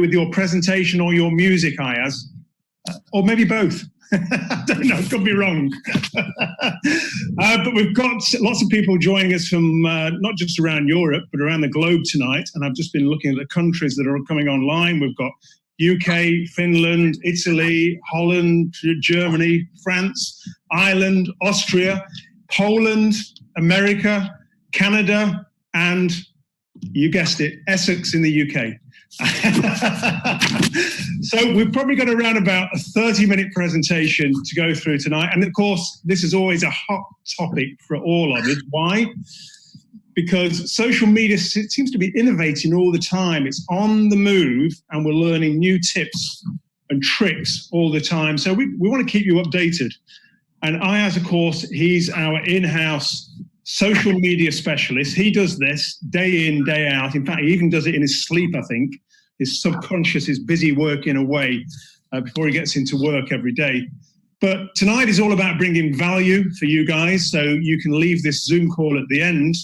with your presentation or your music, Ayaz, or maybe both. I don't know, could be wrong. But we've got lots of people joining us from not just around Europe, but around the globe tonight. And I've just been looking at the countries that are coming online. We've got UK, Finland, Italy, Holland, Germany, France, Ireland, Austria, Poland, America, Canada, and you guessed it, Essex in the UK. So we've probably got around about a 30-minute presentation to go through tonight. And of course, this is always a hot topic for all of us. Why? Because social media seems to be innovating all the time. It's on the move and we're learning new tips and tricks all the time. So we want to keep you updated. And Ayaz, of course, he's our in-house social media specialist. He does this day in, day out. In fact, he even does it in his sleep, I think. His subconscious is busy working away before he gets into work every day. But tonight is all about bringing value for you guys, so you can leave this Zoom call at the end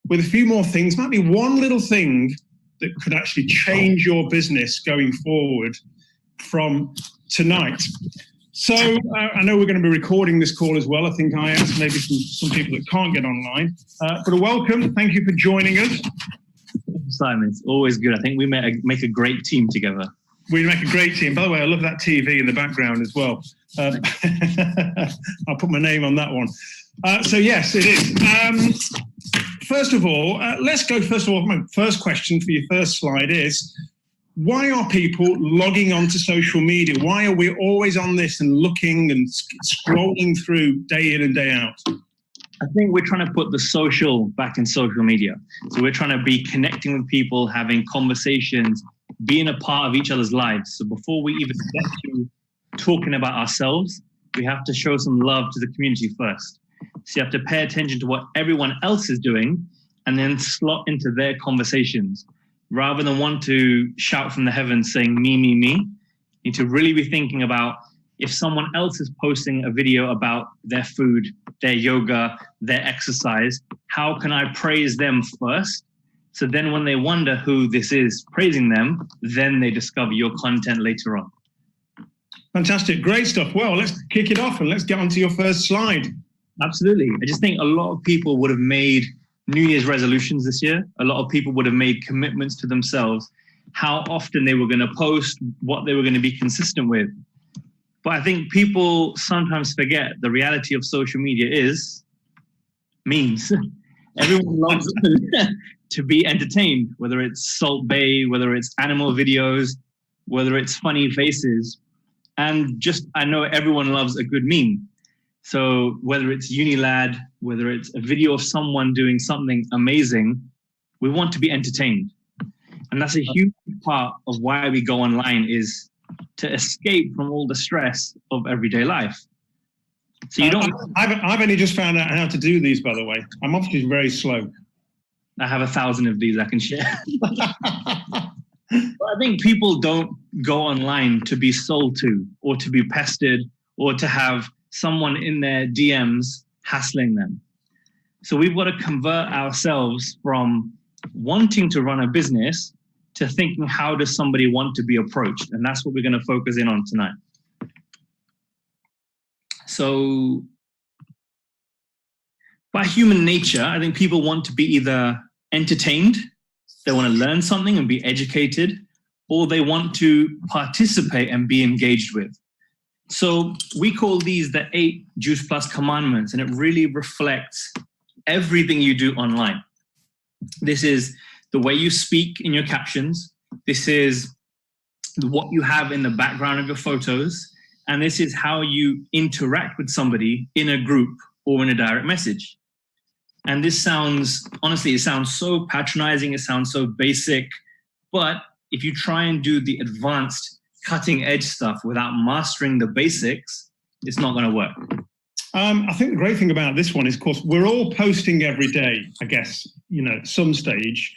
with a few more things, might be one little thing that could actually change your business going forward from tonight. So I know we're going to be recording this call as well. I think I asked maybe some people that can't get online. But a welcome. Thank you for joining us. Simon, it's always good. I think we make a great team together. We make a great team. By the way, I love that TV in the background as well. I'll put my name on that one. So yes, it is. First of all, let's go. First of all, my first question for your first slide is, why are people logging onto social media? Why are we always on this and looking and scrolling through day in and day out? I think we're trying to put the social back in social media. So we're trying to be connecting with people, having conversations, being a part of each other's lives. So before we even get to talking about ourselves, we have to show some love to the community first. So you have to pay attention to what everyone else is doing and then slot into their conversations. Rather than want to shout from the heavens saying, me, me, me, you need to really be thinking about if someone else is posting a video about their food, their yoga, their exercise, how can I praise them first? So then when they wonder who this is praising them, then they discover your content later on. Fantastic. Great stuff. Well, let's kick it off and let's get onto your first slide. Absolutely. I just think a lot of people would have made New Year's resolutions this year. A lot of people would have made commitments to themselves, how often they were going to post, what they were going to be consistent with. But I think people sometimes forget the reality of social media is memes. Everyone loves to be entertained, whether it's Salt Bae, whether it's animal videos, whether it's funny faces. And just, I know everyone loves a good meme. So whether it's Unilad, whether it's a video of someone doing something amazing, we want to be entertained. And that's a huge part of why we go online, is to escape from all the stress of everyday life. So you don't. I've only just found out how to do these, by the way. I'm obviously very slow. I have 1,000 of these I can share. But I think people don't go online to be sold to, or to be pestered, or to have someone in their DMs hassling them. So we've got to convert ourselves from wanting to run a business to thinking, how does somebody want to be approached? And that's what we're going to focus in on tonight. So by human nature, I think people want to be either entertained, they want to learn something and be educated, or they want to participate and be engaged with. So we call these the 8 Juice Plus commandments, and it really reflects everything you do online. This is the way you speak in your captions. This is what you have in the background of your photos. And this is how you interact with somebody in a group or in a direct message. And this sounds, honestly, it sounds so patronizing. It sounds so basic. But if you try and do the advanced cutting edge stuff without mastering the basics, it's not going to work. I think the great thing about this one is, of course, we're all posting every day, I guess, at some stage.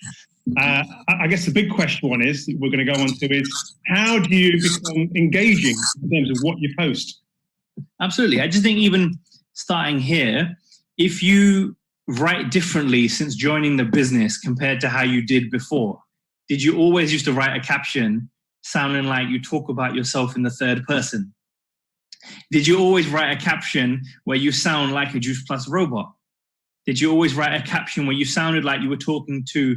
I guess the big question one is, that we're going to go on to is, how do you become engaging in terms of what you post? Absolutely. I just think even starting here, if you write differently since joining the business compared to how you did before, did you always used to write a caption sounding like you talk about yourself in the third person? Did you always write a caption where you sound like a Juice Plus robot? Did you always write a caption where you sounded like you were talking to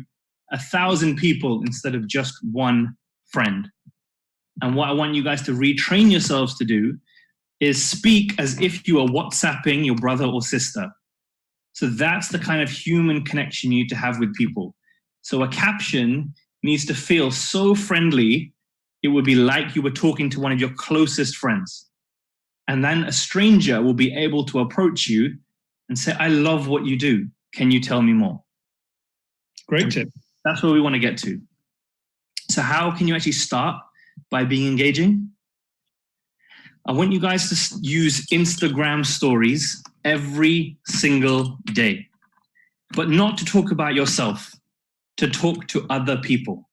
1,000 people instead of just one friend? And what I want you guys to retrain yourselves to do is speak as if you are WhatsApping your brother or sister. So that's the kind of human connection you need to have with people. So a caption needs to feel so friendly, it would be like you were talking to one of your closest friends. And then a stranger will be able to approach you and say, I love what you do. Can you tell me more? Great tip. That's where we want to get to. So how can you actually start? By being engaging. I want you guys to use Instagram stories every single day, but not to talk about yourself, to talk to other people.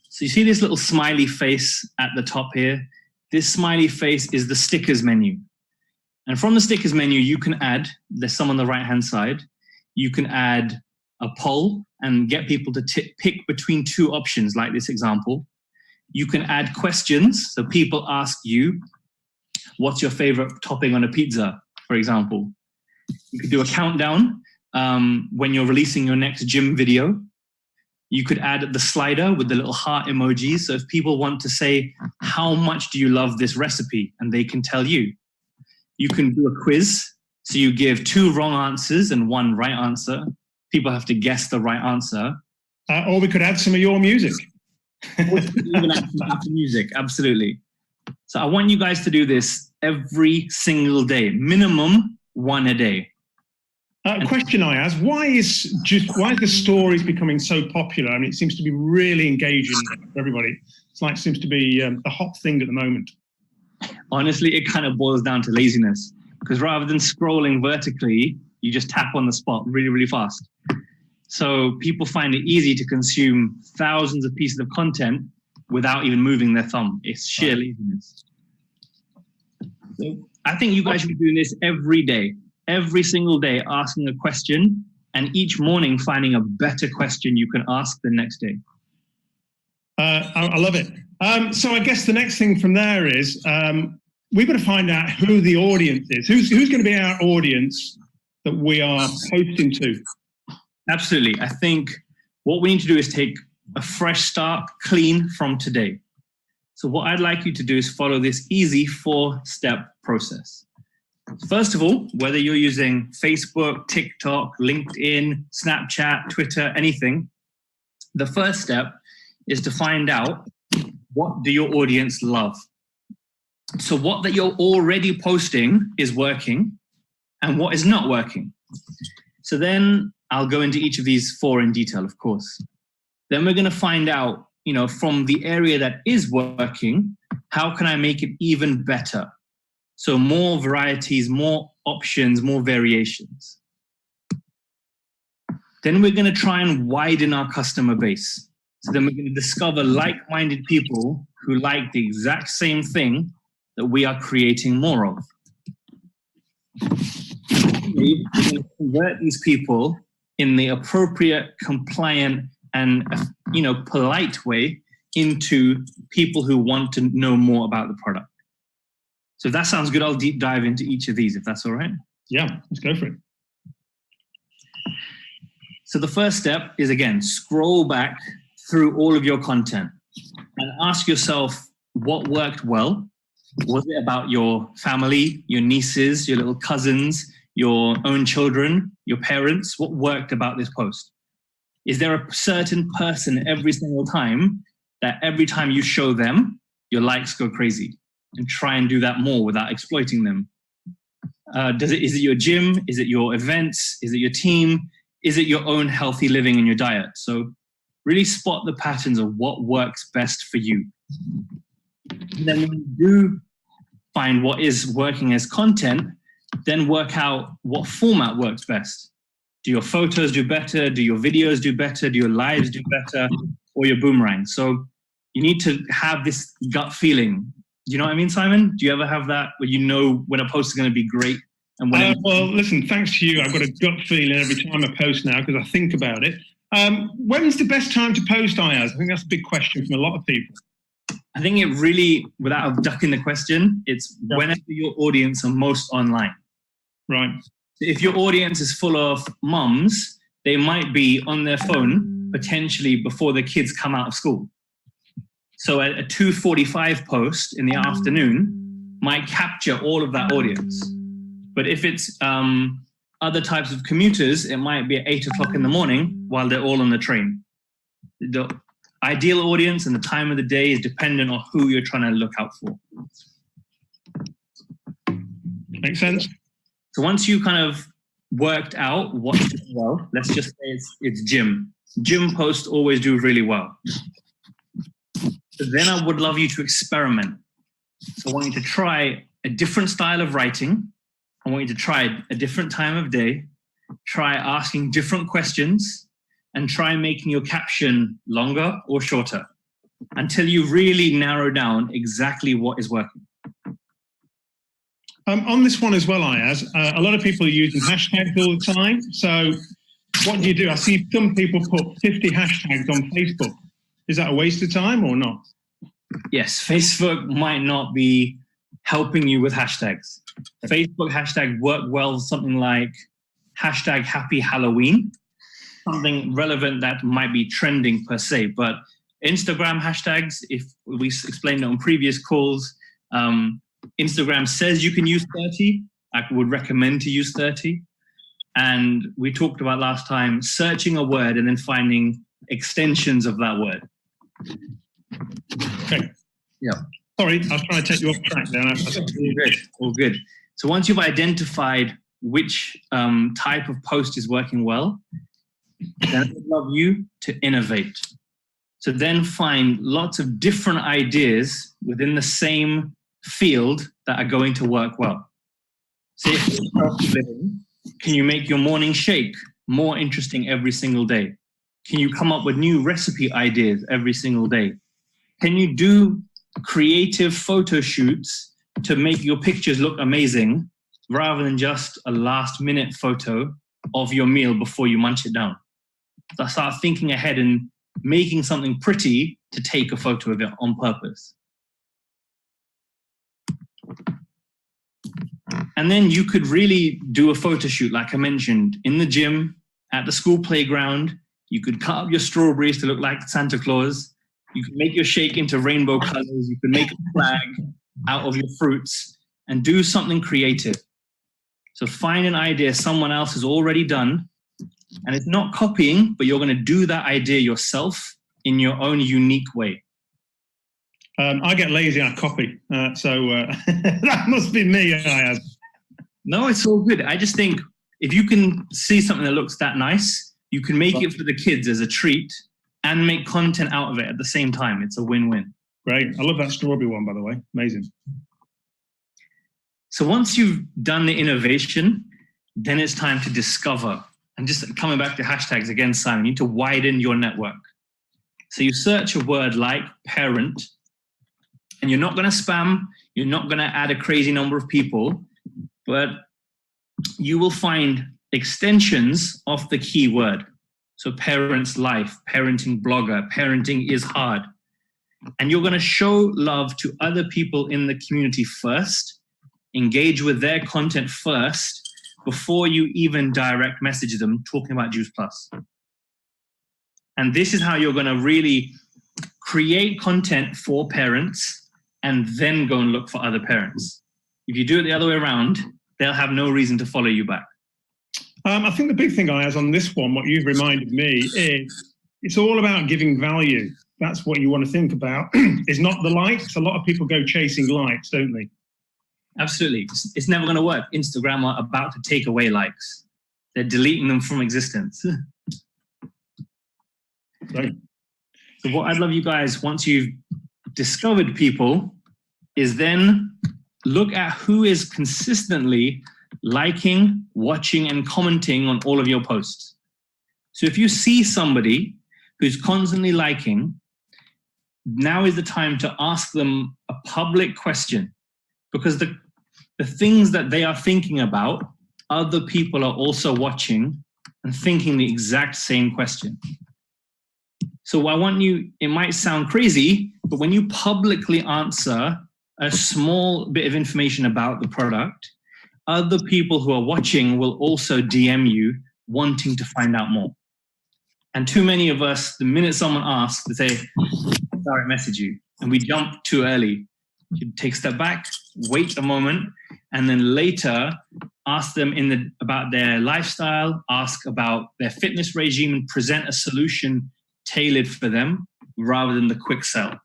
So you see this little smiley face at the top here? This smiley face is the stickers menu. And from the stickers menu, you can add, there's some on the right-hand side, you can add a poll and get people to pick between two options, like this example. You can add questions. So people ask you, what's your favorite topping on a pizza, for example? You could do a countdown when you're releasing your next gym video. You could add the slider with the little heart emojis. So if people want to say, how much do you love this recipe? And they can tell you. You can do a quiz. So you give 2 wrong answers and 1 right answer. People have to guess the right answer. Or we could add some of your music. Even after music, absolutely. So I want you guys to do this every single day, minimum 1 a day. Question I ask: why is the stories becoming so popular? I mean, it seems to be really engaging for everybody. It's like it seems to be the hot thing at the moment. Honestly, it kind of boils down to laziness, because rather than scrolling vertically, you just tap on the spot really, really fast. So people find it easy to consume thousands of pieces of content without even moving their thumb. It's sheer laziness. So I think you guys should be doing this every day, every single day, asking a question, and each morning finding a better question you can ask the next day. I love it. So I guess the next thing from there is we've got to find out who the audience is. Who's going to be our audience that we are posting to? Absolutely. I think what we need to do is take a fresh start, clean from today. So what I'd like you to do is follow this easy 4-step process. First of all, whether you're using Facebook, TikTok, LinkedIn, Snapchat, Twitter, anything, the first step is to find out, what do your audience love? So what that you're already posting is working and what is not working. So then I'll go into each of these 4 in detail, of course. Then we're going to find out, from the area that is working, how can I make it even better? So more varieties, more options, more variations. Then we're going to try and widen our customer base. So then we're going to discover like-minded people who like the exact same thing that we are creating more of. We're going to convert these people in the appropriate, compliant, and polite way into people who want to know more about the product. So if that sounds good, I'll deep dive into each of these, if that's all right. Yeah, let's go for it. So the first step is, again, scroll back through all of your content and ask yourself what worked well. Was it about your family, your nieces, your little cousins, your own children, your parents? What worked about this post? Is there a certain person every single time that every time you show them, your likes go crazy? And try and do that more without exploiting them. Is it your gym? Is it your events? Is it your team? Is it your own healthy living and your diet? So really spot the patterns of what works best for you. And then when you do find what is working as content, then work out what format works best. Do your photos do better? Do your videos do better? Do your lives do better? Or your boomerang? So you need to have this gut feeling. Do you know what I mean, Simon? Do you ever have that where you know when a post is going to be great? And when well, listen, thanks to you, I've got a gut feeling every time I post now because I think about it. When's the best time to post, Ayaz? I think that's a big question from a lot of people. I think it really, without ducking the question, it's whenever your audience are most online. Right. If your audience is full of mums, they might be on their phone potentially before the kids come out of school. So a 2:45 post in the afternoon might capture all of that audience. But if it's other types of commuters, it might be at 8 o'clock in the morning while they're all on the train. The ideal audience and the time of the day is dependent on who you're trying to look out for. Makes sense. So once you kind of worked out what to do well, let's just say it's gym. Gym posts always do really well. So then I would love you to experiment. So I want you to try a different style of writing. I want you to try a different time of day, try asking different questions, and try making your caption longer or shorter until you really narrow down exactly what is working. On this one as well, Ayaz, a lot of people are using hashtags all the time. So what do? I see some people put 50 hashtags on Facebook. Is that a waste of time or not? Yes, Facebook might not be helping you with hashtags. Facebook hashtags work well, something like hashtag Happy Halloween, something relevant that might be trending per se. But Instagram hashtags, if we explained it on previous calls, Instagram says you can use 30. I would recommend to use 30. And we talked about last time, searching a word and then finding extensions of that word. Okay. Yeah. Sorry, I was trying to take you off track there. All good. All good. So once you've identified which type of post is working well, then I would love you to innovate. So then find lots of different ideas within the same field that are going to work well. Say, if you're healthy living, can you make your morning shake more interesting every single day? Can you come up with new recipe ideas every single day? Can you do creative photo shoots to make your pictures look amazing rather than just a last-minute photo of your meal before you munch it down? So start thinking ahead and making something pretty to take a photo of it on purpose. And then you could really do a photo shoot, like I mentioned, in the gym, at the school playground. You could cut up your strawberries to look like Santa Claus. You could make your shake into rainbow colors. You could make a flag out of your fruits and do something creative. So find an idea someone else has already done. And it's not copying, but you're going to do that idea yourself in your own unique way. I get lazy, I copy. So that must be me, Ayaz. No, it's all good. I just think if you can see something that looks that nice, you can make it for the kids as a treat and make content out of it at the same time. It's a win-win. Great. I love that strawberry one, by the way. Amazing. So once you've done the innovation, then it's time to discover. And just coming back to hashtags again, Simon, you need to widen your network. So you search a word like parent, and you're not going to spam, you're not going to add a crazy number of people, but you will find extensions of the keyword. So parents' life, parenting blogger, parenting is hard. And you're going to show love to other people in the community first, engage with their content first, before you even direct message them talking about Juice Plus. And this is how you're going to really create content for parents and then go and look for other parents. If you do it the other way around, they'll have no reason to follow you back. I think the big thing I has on this one, what you've reminded me, is it's all about giving value. That's what you want to think about. It's not the likes. A lot of people go chasing likes, don't they? Absolutely. It's never going to work. Instagram are about to take away likes. They're deleting them from existence. Right. So what I'd love you guys, once you've discovered people, is then look at who is consistently liking, watching, and commenting on all of your posts. So if you see somebody who's constantly liking, now is the time to ask them a public question, because the things that they are thinking about, other people are also watching and thinking the exact same question. So I want you, it might sound crazy, but when you publicly answer a small bit of information about the product, other people who are watching will also DM you wanting to find out more. And too many of us, the minute someone asks, they say, direct message you. And we jump too early. You take a step back, wait a moment, and then later ask them about their lifestyle, ask about their fitness regime, and present a solution tailored for them rather than the quick sell.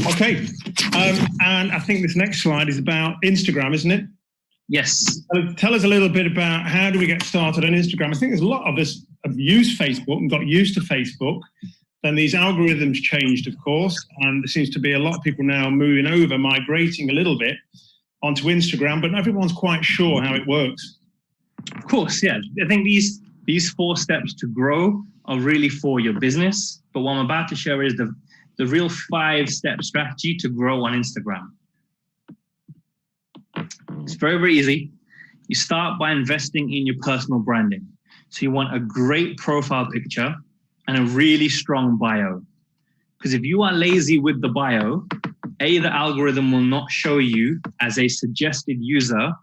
Okay. And I think this next slide is about Instagram, isn't it? Yes. Tell us a little bit about how do we get started on Instagram. I think there's a lot of us have used Facebook and got used to Facebook. Then these algorithms changed, of course, and there seems to be a lot of people now moving over, migrating a little bit onto Instagram, but everyone's quite sure how it works. Of course, yeah. I think these 4 steps to grow are really for your business, but what I'm about to share is the real 5-step strategy to grow on Instagram. It's very, very easy. You start by investing in your personal branding. So you want a great profile picture and a really strong bio. Because if you are lazy with the bio, the algorithm will not show you as a suggested user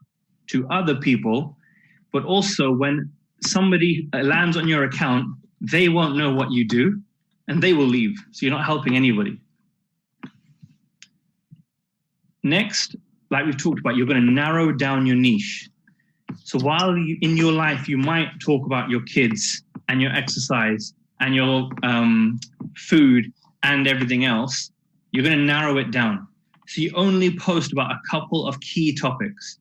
to other people, but also when somebody lands on your account, they won't know what you do and they will leave. So you're not helping anybody. Next, like we've talked about, you're going to narrow down your niche. So while in your life, you might talk about your kids and your exercise and your food and everything else, you're going to narrow it down. So you only post about a couple of key topics.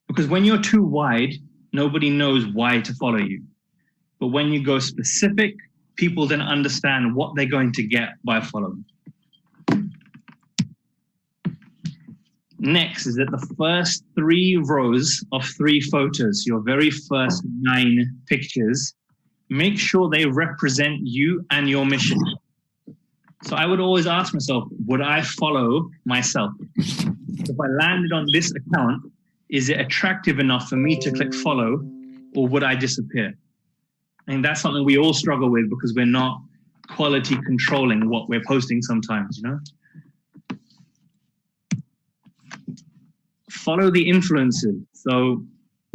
Because when you're too wide, nobody knows why to follow you. But when you go specific, people then understand what they're going to get by following. Next is that the first 3 rows of 3 photos, your very first 9 pictures, make sure they represent you and your mission. So I would always ask myself, would I follow myself? If I landed on this account, is it attractive enough for me to click follow, or would I disappear? And that's something we all struggle with because we're not quality controlling what we're posting sometimes, you know? Follow the influencers. So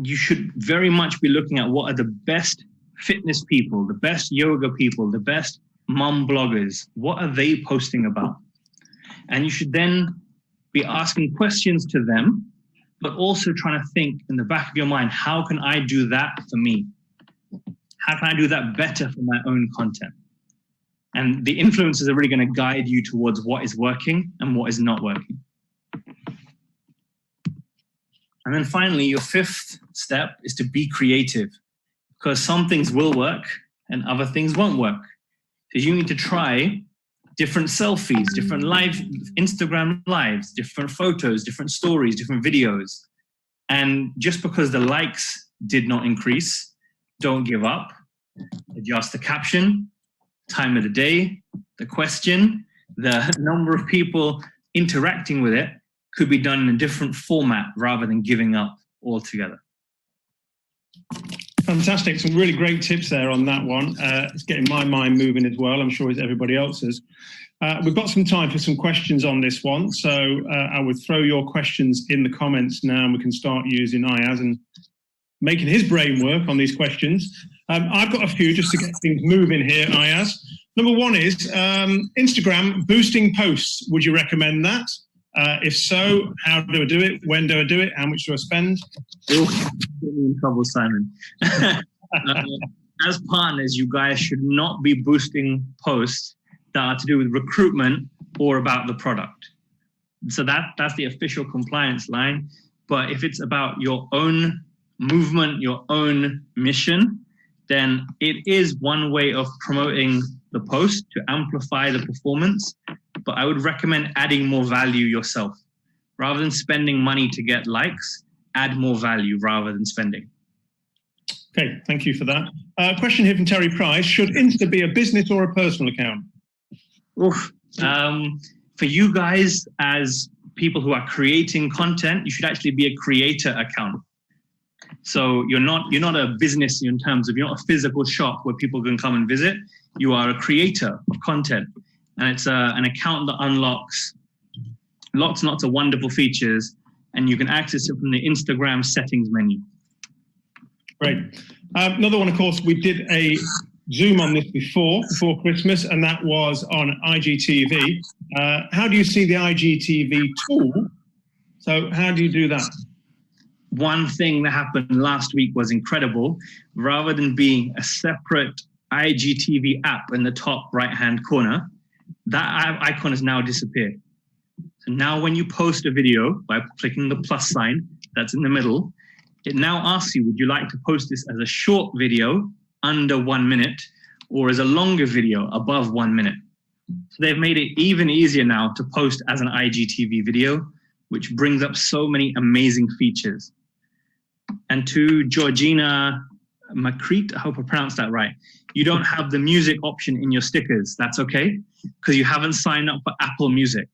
you should very much be looking at what are the best fitness people, the best yoga people, the best mom bloggers. What are they posting about? And you should then be asking questions to them, but also trying to think in the back of your mind, how can I do that for me? How can I do that better for my own content? And the influencers are really going to guide you towards what is working and what is not working. And then finally, your 5th step is to be creative, because some things will work and other things won't work. So you need to try different selfies, different live Instagram lives, different photos, different stories, different videos. And just because the likes did not increase, don't give up. Adjust the caption, time of the day, the question, the number of people interacting with it could be done in a different format rather than giving up altogether. Fantastic. Some really great tips there on that one. It's getting my mind moving as well. I'm sure it's everybody else's. We've got some time for some questions on this one. So I would throw your questions in the comments now, and we can start using Ayaz and making his brain work on these questions. I've got a few just to get things moving here, Ayaz. Number 1 is Instagram boosting posts. Would you recommend that? If so, how do I do it? When do I do it? How much do I spend? You'll get me in trouble, Simon. As partners, you guys should not be boosting posts that are to do with recruitment or about the product. So that's the official compliance line. But if it's about your own movement, your own mission, then it is one way of promoting the post to amplify the performance. But I would recommend adding more value yourself. Rather than spending money to get likes, add more value rather than spending. Okay, thank you for that. Question here from Terry Price. Should Insta be a business or a personal account? For you guys, as people who are creating content, you should actually be a creator account. So you're not a business in terms of, you're not a physical shop where people can come and visit. You are a creator of content, and it's an account that unlocks lots and lots of wonderful features, and you can access it from the Instagram settings menu. Great. Another one, of course, we did a Zoom on this before Christmas, and that was on IGTV. How do you see the IGTV tool? So how do you do that? One thing that happened last week was incredible. Rather than being a separate IGTV app in the top right-hand corner, that icon has now disappeared. So now when you post a video by clicking the plus sign that's in the middle, it now asks you, would you like to post this as a short video under 1 minute or as a longer video above 1 minute? So they've made it even easier now to post as an IGTV video, which brings up so many amazing features. And to Georgina Macrete, I hope I pronounced that right, you don't have the music option in your stickers. That's okay, because you haven't signed up for Apple Music.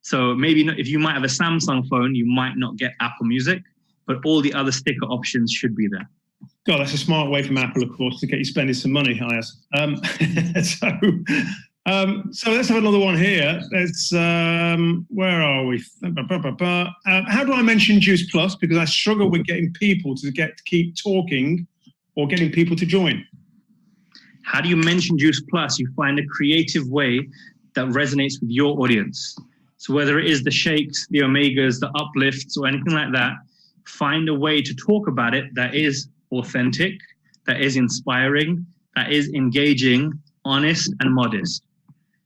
So maybe not, if you might have a Samsung phone, you might not get Apple Music, but all the other sticker options should be there. God, that's a smart way from Apple, of course, to get you spending some money, Ayaz. So let's have another one here. It's, where are we? How do I mention Juice Plus? Because I struggle with getting people to keep talking or getting people to join. How do you mention Juice Plus? You find a creative way that resonates with your audience. So whether it is the shakes, the omegas, the uplifts, or anything like that, find a way to talk about it that is authentic, that is inspiring, that is engaging, honest, and modest.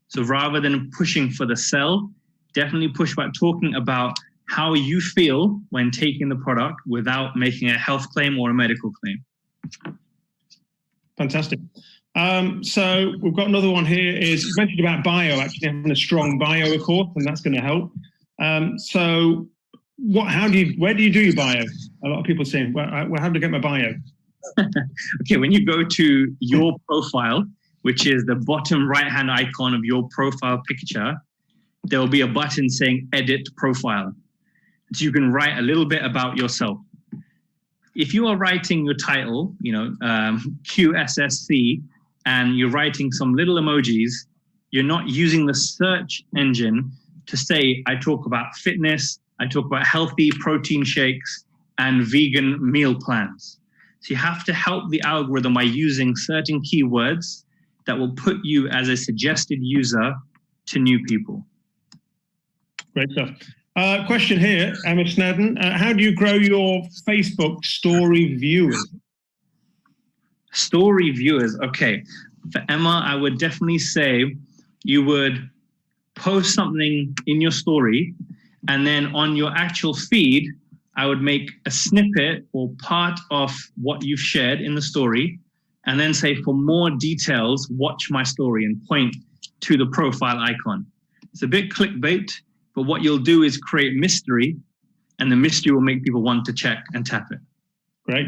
So rather than pushing for the sell, definitely push about talking about how you feel when taking the product without making a health claim or a medical claim. Fantastic. So we've got another one here. Is you mentioned about bio, actually having a strong bio, of course, and that's going to help. So where do you do your bio? A lot of people saying, well, how do I get my bio? Okay, when you go to your profile, which is the bottom right-hand icon of your profile picture, there will be a button saying edit profile. So you can write a little bit about yourself. If you are writing your title, QSSC, and you're writing some little emojis, you're not using the search engine to say, I talk about fitness, I talk about healthy protein shakes and vegan meal plans. So you have to help the algorithm by using certain keywords that will put you as a suggested user to new people. Great stuff. Question here, Emma Snedden. How do you grow your Facebook story viewers? Story viewers, okay. For Emma, I would definitely say you would post something in your story, and then on your actual feed, I would make a snippet or part of what you've shared in the story, and then say, for more details, watch my story, and point to the profile icon. It's a bit clickbait, but what you'll do is create mystery, and the mystery will make people want to check and tap it. Great.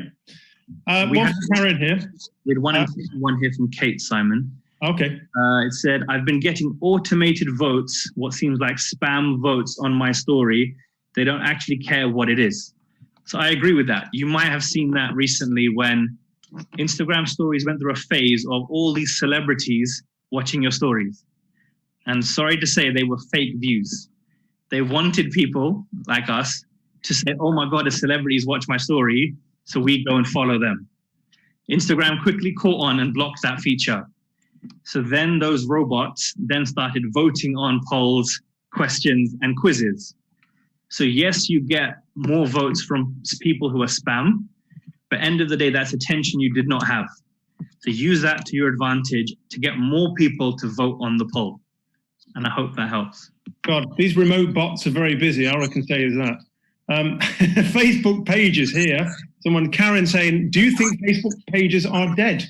We had Karen here. We had one here from Kate Simon. Okay. It said, I've been getting automated votes, what seems like spam votes on my story. They don't actually care what it is. So I agree with that. You might have seen that recently when Instagram stories went through a phase of all these celebrities watching your stories. And sorry to say, they were fake views. They wanted people like us to say, oh my God, a celebrity's watched my story, so we go and follow them. Instagram quickly caught on and blocked that feature. So then those robots then started voting on polls, questions, and quizzes. So yes, you get more votes from people who are spam, but end of the day, that's attention you did not have. So use that to your advantage to get more people to vote on the poll. And I hope that helps. God, these remote bots are very busy. All I can say is that. Facebook pages here. Someone, Karen, saying, do you think Facebook pages are dead?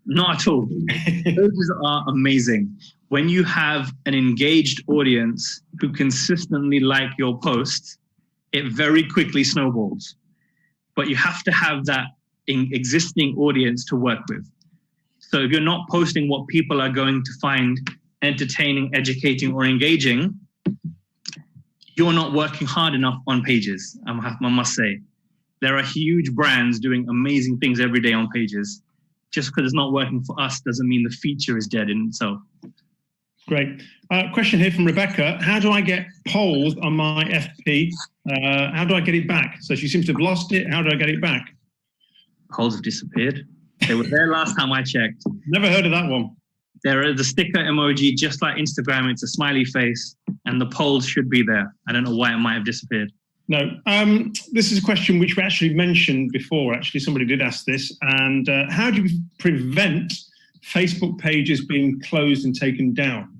Not at all. Pages are amazing. When you have an engaged audience who consistently like your posts, it very quickly snowballs. But you have to have that existing audience to work with. So if you're not posting what people are going to find entertaining, educating, or engaging, you're not working hard enough on pages, I must say. There are huge brands doing amazing things every day on pages. Just because it's not working for us doesn't mean the feature is dead in itself. Great. Question here from Rebecca. How do I get polls on my FP? How do I get it back? So she seems to have lost it. How do I get it back? Polls have disappeared. They were there last time I checked. Never heard of that one. There is the sticker emoji, just like Instagram. It's a smiley face, and the polls should be there. I don't know why it might have disappeared. No. This is a question which we actually mentioned before. Actually, somebody did ask this. And how do you prevent Facebook pages being closed and taken down?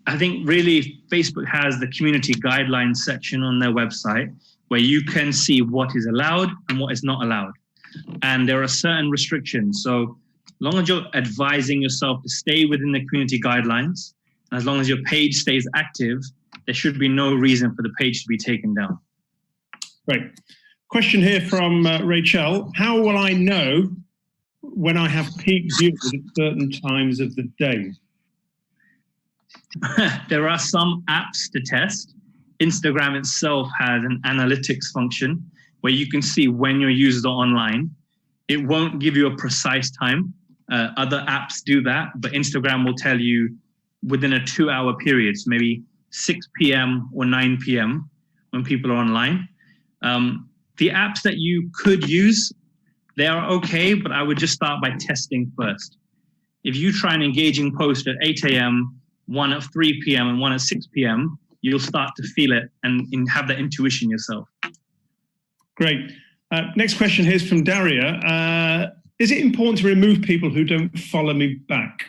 I think really Facebook has the community guidelines section on their website where you can see what is allowed and what is not allowed. And there are certain restrictions. So long as you're advising yourself to stay within the community guidelines, and as long as your page stays active, there should be no reason for the page to be taken down. Great. Question here from Rachel. How will I know when I have peak viewers at certain times of the day? There are some apps to test. Instagram itself has an analytics function where you can see when your users are online. It won't give you a precise time. Other apps do that, but Instagram will tell you within a 2-hour period, so maybe 6 p.m. or 9 p.m. when people are online. The apps that you could use, they are okay, but I would just start by testing first. If you try an engaging post at 8 a.m., one at 3 p.m. and one at 6 p.m., you'll start to feel it and have that intuition yourself. Great. Next question here is from Daria. Is it important to remove people who don't follow me back?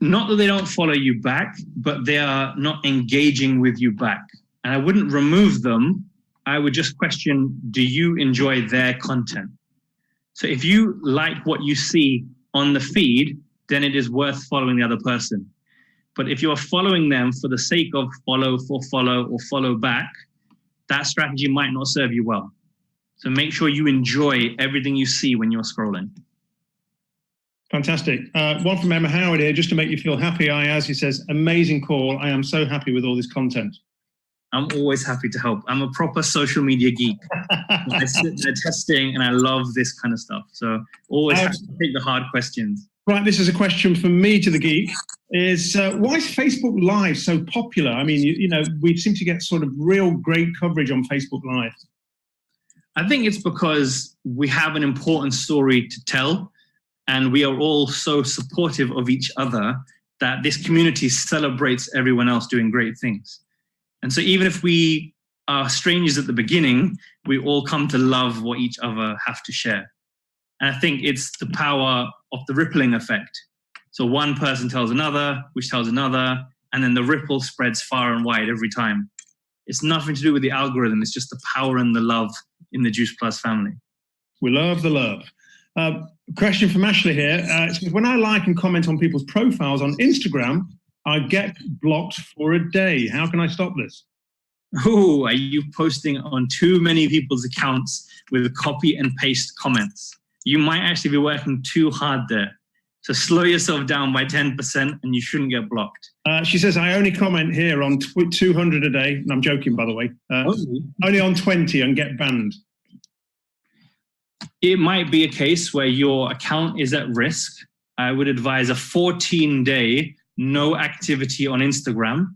Not that they don't follow you back, but they are not engaging with you back. And I wouldn't remove them. I would just question, do you enjoy their content? So if you like what you see on the feed, then it is worth following the other person. But if you're following them for the sake of follow for follow or follow back, that strategy might not serve you well. So make sure you enjoy everything you see when you're scrolling. Fantastic. One from Emma Howard here, just to make you feel happy, Ayaz. He says, amazing call. I am so happy with all this content. I'm always happy to help. I'm a proper social media geek. I sit there testing and I love this kind of stuff. So always have to take the hard questions. Right, this is a question from me to the geek. Is why is Facebook Live so popular? I mean, you know, we seem to get sort of real great coverage on Facebook Live. I think it's because we have an important story to tell and we are all so supportive of each other that this community celebrates everyone else doing great things. And so even if we are strangers at the beginning, we all come to love what each other have to share. And I think it's the power of the rippling effect. So one person tells another, which tells another, and then the ripple spreads far and wide every time. It's nothing to do with the algorithm. It's just the power and the love in the Juice Plus family. We love the love. Question from Ashley here. It says, when I like and comment on people's profiles on Instagram, I get blocked for a day. How can I stop this? Oh, are you posting on too many people's accounts with copy and paste comments? You might actually be working too hard there. So slow yourself down by 10% and you shouldn't get blocked. She says, I only comment here on 200 a day. And I'm joking, by the way. Only on 20 and get banned. It might be a case where your account is at risk. I would advise a 14-day no activity on Instagram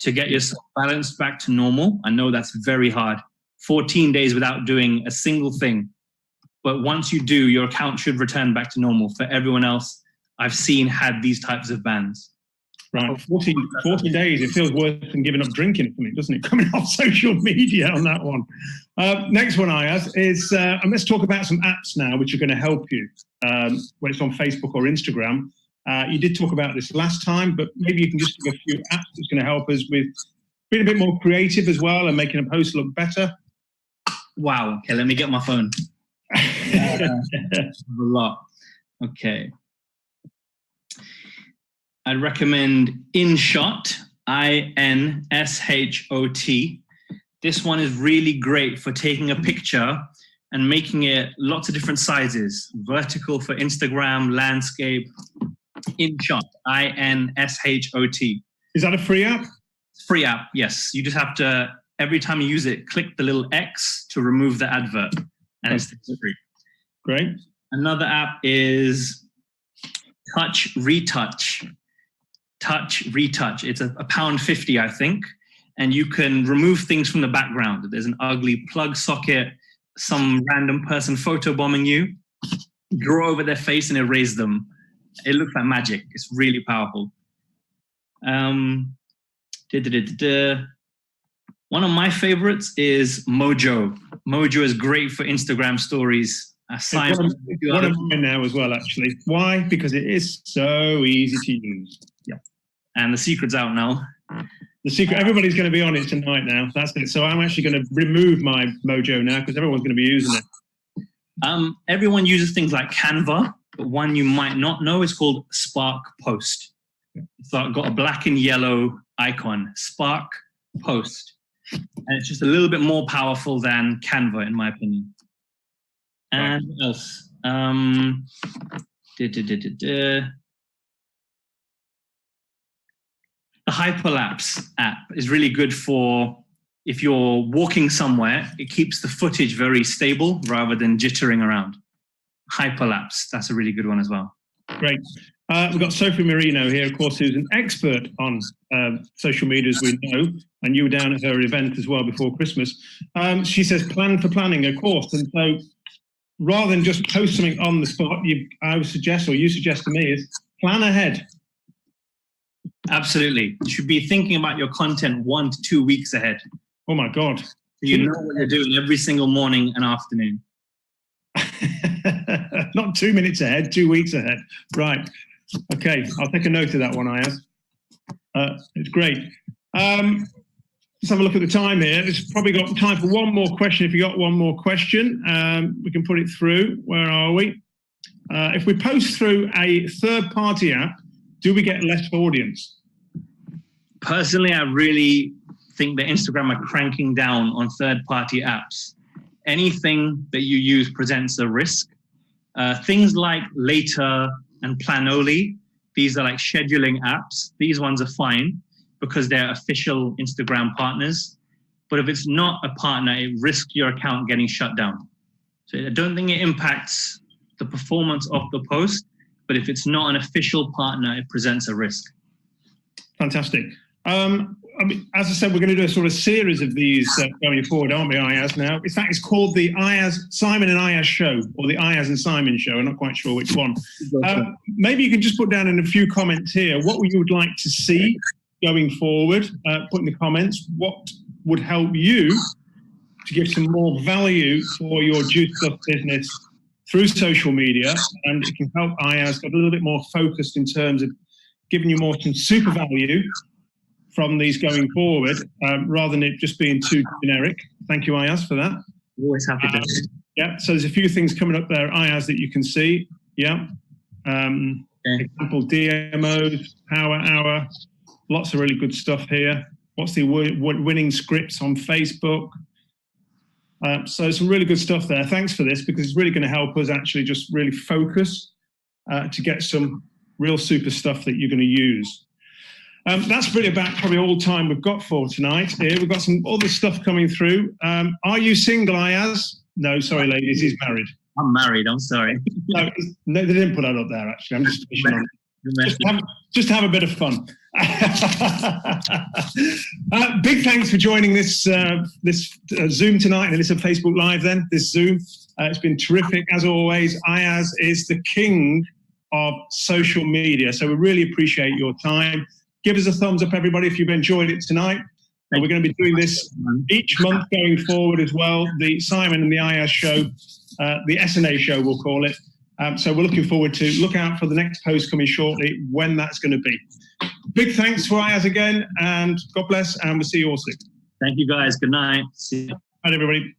to get yourself balanced back to normal. I know that's very hard. 14 days without doing a single thing. But once you do, your account should return back to normal. For everyone else I've seen had these types of bans. Right, 14 days, it feels worse than giving up drinking for me, doesn't it? Coming off social media on that one. Next one I ask is, and let's talk about some apps now which are going to help you when it's on Facebook or Instagram. You did talk about this last time, but maybe you can just give a few apps that's going to help us with being a bit more creative as well and making a post look better. Wow, okay, let me get my phone. A lot. Okay. I'd recommend InShot, InShot. This one is really great for taking a picture and making it lots of different sizes. Vertical for Instagram, landscape. InShot, InShot. Is that a free app? Free app, yes. You just have to every time you use it, click the little X to remove the advert, and it's free. Great. Another app is Touch Retouch. Touch Retouch. It's £1.50, I think, and you can remove things from the background. There's an ugly plug socket, some random person photobombing you, draw over their face and erase them. It looks like magic. It's really powerful. One of my favorites is Mojo. Mojo is great for Instagram stories. One of mine now as well, actually. Why? Because it is so easy to use. Yeah. And the secret's out now. The secret, everybody's going to be on it tonight now. That's it. So I'm actually going to remove my Mojo now because everyone's going to be using it. Everyone uses things like Canva, but one you might not know is called Spark Post. It's got a black and yellow icon, Spark Post. And it's just a little bit more powerful than Canva, in my opinion. And what else? The Hyperlapse app is really good for if you're walking somewhere. It keeps the footage very stable rather than jittering around. Hyperlapse, that's a really good one as well. Great. We've got Sophie Marino here, of course, who's an expert on social media, as we know, and you were down at her event as well before Christmas. She says, plan for planning, of course. And so rather than just post something on the spot, I would suggest, or you suggest to me, is plan ahead. Absolutely. You should be thinking about your content 1 to 2 weeks ahead. Oh, my God. So you know what you're doing every single morning and afternoon. Not 2 minutes ahead, 2 weeks ahead. Right. Okay. I'll take a note of that one, Ayaz. It's great. Let's have a look at the time here. It's probably got time for one more question. If you got one more question, we can put it through. Where are we? If we post through a third-party app, do we get less audience? Personally, I really think that Instagram are cranking down on third-party apps. Anything that you use presents a risk. Things like Later and Planoly, these are like scheduling apps. These ones are fine because they're official Instagram partners. But if it's not a partner, it risks your account getting shut down. So I don't think it impacts the performance of the post, but if it's not an official partner, it presents a risk. Fantastic. I mean, as I said, we're going to do a sort of series of these going forward, aren't we, Ayaz, now? In fact, it's called the Simon and Ayaz Show, or the Ayaz and Simon Show. I'm not quite sure which one. Maybe you can just put down in a few comments here what you would like to see going forward. Put in the comments what would help you to give some more value for your Juice Stuff business through social media, and it can help Ayaz get a little bit more focused in terms of giving you more some super value from these going forward, rather than it just being too generic. Thank you, Ayaz, for that. Always happy to. Yeah, so there's a few things coming up there, Ayaz, that you can see. Yeah. Example, DMOs, Power Hour, lots of really good stuff here. What's the winning scripts on Facebook? So some really good stuff there. Thanks for this, because it's really going to help us actually just really focus to get some real super stuff that you're going to use. That's really about probably all time we've got for tonight here. We've got some other stuff coming through. Are you single, Ayaz? No, sorry, ladies, he's married. I'm married, I'm sorry. No, they didn't put that up there, actually. I'm just finishing on it. Just have a bit of fun. Big thanks for joining this Zoom tonight, and it's a Facebook Live then, this Zoom. It's been terrific, as always. Ayaz is the king of social media, so we really appreciate your time. Give us a thumbs up, everybody, if you've enjoyed it tonight. And we're going to be doing this each month going forward as well. The Simon and the Ayaz Show, the S&A Show, we'll call it. So we're looking forward to look out for the next post coming shortly, when that's going to be. Big thanks for Ayaz again, and God bless, and we'll see you all soon. Thank you, guys. Good night. See you. Bye, everybody.